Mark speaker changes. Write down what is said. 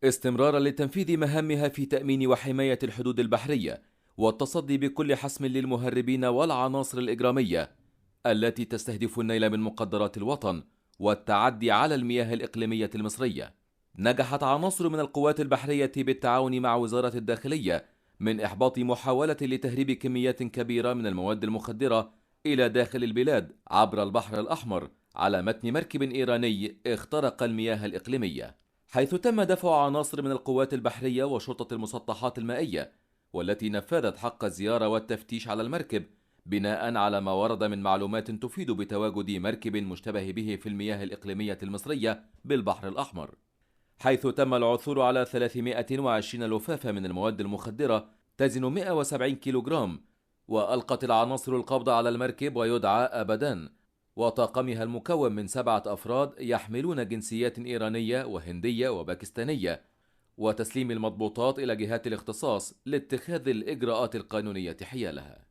Speaker 1: استمرارا لتنفيذ مهامها في تأمين وحماية الحدود البحرية والتصدي بكل حسم للمهربين والعناصر الإجرامية التي تستهدف النيل من مقدرات الوطن والتعدي على المياه الإقليمية المصرية. نجحت عناصر من القوات البحرية بالتعاون مع وزارة الداخلية من إحباط محاولة لتهريب كميات كبيرة من المواد المخدرة إلى داخل البلاد عبر البحر الأحمر على متن مركب إيراني اخترق المياه الإقليمية، حيث تم دفع عناصر من القوات البحرية وشرطة المسطحات المائية، والتي نفذت حق الزيارة والتفتيش على المركب بناء على ما ورد من معلومات تفيد بتواجد مركب مشتبه به في المياه الإقليمية المصرية بالبحر الأحمر، حيث تم العثور على 320 لفافة من المواد المخدرة تزن 170 كيلوغرام. وألقت العناصر القبض على المركب ويدعى أبدان وطاقمها المكون من 7 أفراد يحملون جنسيات إيرانية وهندية وباكستانية، وتسليم المضبوطات إلى جهات الاختصاص لاتخاذ الإجراءات القانونية حيالها.